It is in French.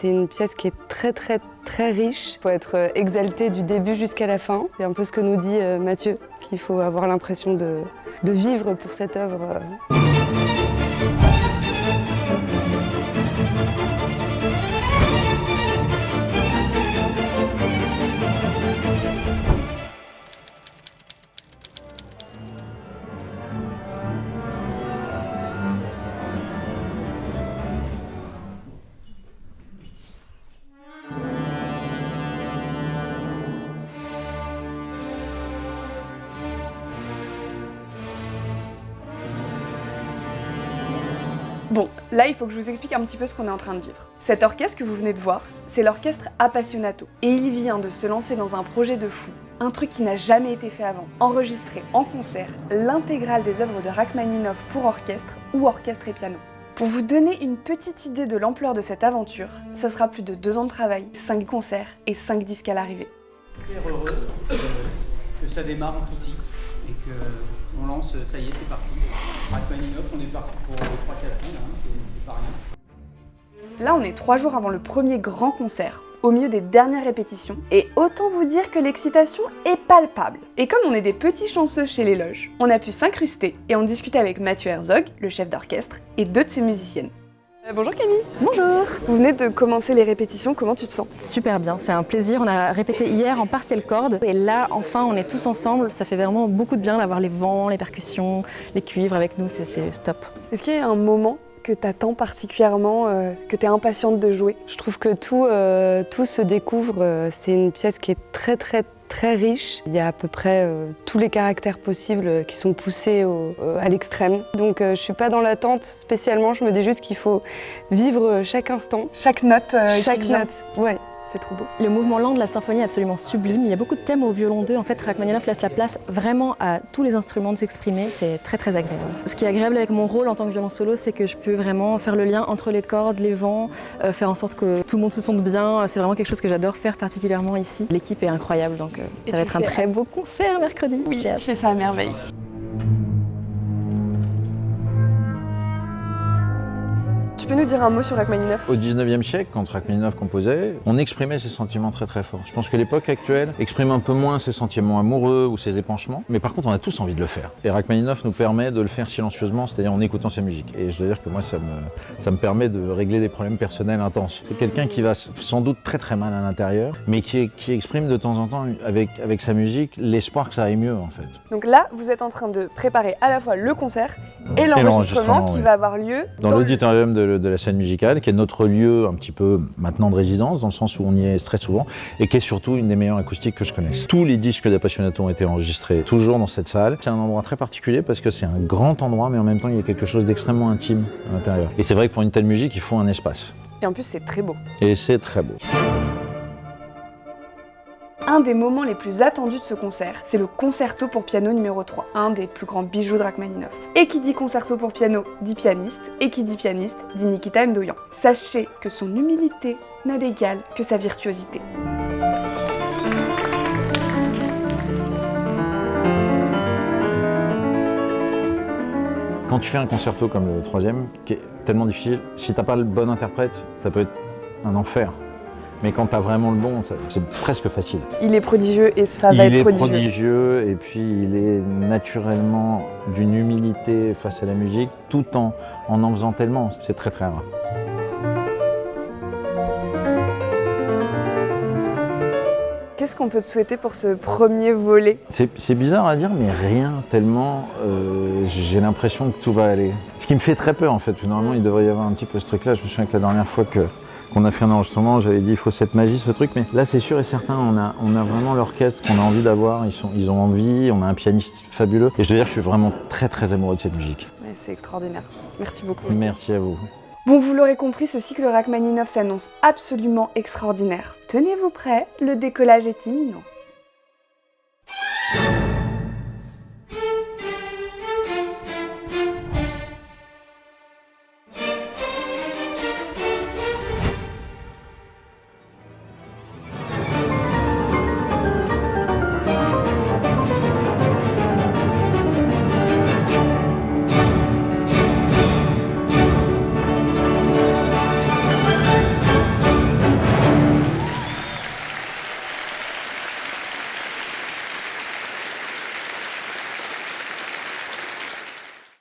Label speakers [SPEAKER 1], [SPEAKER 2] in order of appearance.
[SPEAKER 1] C'est une pièce qui est très riche. Il faut être exalté du début jusqu'à la fin. C'est un peu ce que nous dit Mathieu, qu'il faut avoir l'impression de vivre pour cette œuvre.
[SPEAKER 2] Bon, là il faut que je vous explique un petit peu ce qu'on est en train de vivre. Cet orchestre que vous venez de voir, c'est l'orchestre Appassionato. Et il vient de se lancer dans un projet de fou, un truc qui n'a jamais été fait avant. Enregistrer en concert l'intégrale des œuvres de Rachmaninoff pour orchestre ou orchestre et piano. Pour vous donner une petite idée de l'ampleur de cette aventure, ça sera plus de 2 ans de travail, 5 concerts et 5 disques à l'arrivée.
[SPEAKER 3] Très heureuse que ça démarre en tout petit et qu'on lance, ça y est, c'est parti. Rachmaninoff, on est parti pour 3-4 ans, là, c'est pas rien.
[SPEAKER 2] Là, on est 3 jours avant le premier grand concert, au milieu des dernières répétitions, et autant vous dire que l'excitation est palpable. Et comme on est des petits chanceux chez les loges, on a pu s'incruster et en discuter avec Mathieu Herzog, le chef d'orchestre, et 2 de ses musiciennes. Bonjour Camille.
[SPEAKER 4] Bonjour.
[SPEAKER 2] Vous venez de commencer les répétitions, comment tu te sens?
[SPEAKER 4] Super bien, c'est un plaisir. On a répété hier en partiel corde et là enfin on est tous ensemble. Ça fait vraiment beaucoup de bien d'avoir les vents, les percussions, les cuivres avec nous, c'est top.
[SPEAKER 2] Est-ce qu'il y a un moment que tu attends particulièrement, que tu es impatiente de jouer?
[SPEAKER 1] Je trouve que tout se découvre. C'est une pièce qui est très riche. Il y a à peu près tous les caractères possibles qui sont poussés à l'extrême. Donc je suis pas dans l'attente spécialement, je me dis juste qu'il faut vivre chaque instant.
[SPEAKER 2] Chaque note
[SPEAKER 1] Chaque
[SPEAKER 2] qui vient.
[SPEAKER 1] note, ouais.
[SPEAKER 2] C'est trop beau.
[SPEAKER 4] Le mouvement lent de la symphonie est absolument sublime. Il y a beaucoup de thèmes au violon 2. En fait, Rachmaninoff laisse la place vraiment à tous les instruments de s'exprimer. C'est très agréable. Ce qui est agréable avec mon rôle en tant que violon solo, c'est que je peux vraiment faire le lien entre les cordes, les vents, faire en sorte que tout le monde se sente bien. C'est vraiment quelque chose que j'adore faire particulièrement ici. L'équipe est incroyable, donc ça va être un très beau concert mercredi.
[SPEAKER 2] Oui, tu fais ça à merveille. Tu peux nous dire un mot sur Rachmaninoff?
[SPEAKER 5] Au 19e siècle, quand Rachmaninoff composait, on exprimait ses sentiments très fort. Je pense que l'époque actuelle exprime un peu moins ses sentiments amoureux ou ses épanchements, mais par contre on a tous envie de le faire. Et Rachmaninoff nous permet de le faire silencieusement, c'est-à-dire en écoutant sa musique. Et je dois dire que moi ça me permet de régler des problèmes personnels intenses. C'est quelqu'un qui va sans doute très mal à l'intérieur, mais qui exprime de temps en temps avec sa musique l'espoir que ça aille mieux en fait.
[SPEAKER 2] Donc là, vous êtes en train de préparer à la fois le concert et l'enregistrement qui va avoir lieu
[SPEAKER 5] dans l'auditorium de la scène musicale, qui est notre lieu un petit peu maintenant de résidence, dans le sens où on y est très souvent, et qui est surtout une des meilleures acoustiques que je connaisse. Tous les disques d'Appassionato ont été enregistrés toujours dans cette salle. C'est un endroit très particulier parce que c'est un grand endroit, mais en même temps il y a quelque chose d'extrêmement intime à l'intérieur. Et c'est vrai que pour une telle musique, il faut un espace.
[SPEAKER 2] Et en plus, c'est très beau.
[SPEAKER 5] Et c'est très beau.
[SPEAKER 2] Un des moments les plus attendus de ce concert, c'est le concerto pour piano numéro 3, un des plus grands bijoux de Rachmaninoff. Et qui dit concerto pour piano dit pianiste, et qui dit pianiste dit Nikita Mdoyan. Sachez que son humilité n'a d'égal que sa virtuosité.
[SPEAKER 5] Quand tu fais un concerto comme le 3e, qui est tellement difficile, si t'as pas le bon interprète, ça peut être un enfer. Mais quand t'as vraiment le bon, c'est presque facile.
[SPEAKER 2] Il est prodigieux et ça va être prodigieux.
[SPEAKER 5] Il est prodigieux et puis il est naturellement d'une humilité face à la musique, tout en faisant tellement. C'est très rare.
[SPEAKER 2] Qu'est-ce qu'on peut te souhaiter pour ce premier volet?
[SPEAKER 5] C'est bizarre à dire, mais rien, tellement j'ai l'impression que tout va aller. Ce qui me fait très peur en fait. Normalement, il devrait y avoir un petit peu ce truc-là. Je me souviens que la dernière fois qu'on a fait un enregistrement, j'avais dit il faut cette magie, ce truc, mais là c'est sûr et certain, on a vraiment l'orchestre qu'on a envie d'avoir, ils ont envie, on a un pianiste fabuleux, et je dois dire que je suis vraiment très amoureux de cette musique.
[SPEAKER 2] Ouais, c'est extraordinaire. Merci beaucoup.
[SPEAKER 5] Merci à vous.
[SPEAKER 2] Bon, vous l'aurez compris, ce cycle Rachmaninoff s'annonce absolument extraordinaire. Tenez-vous prêts, le décollage est imminent.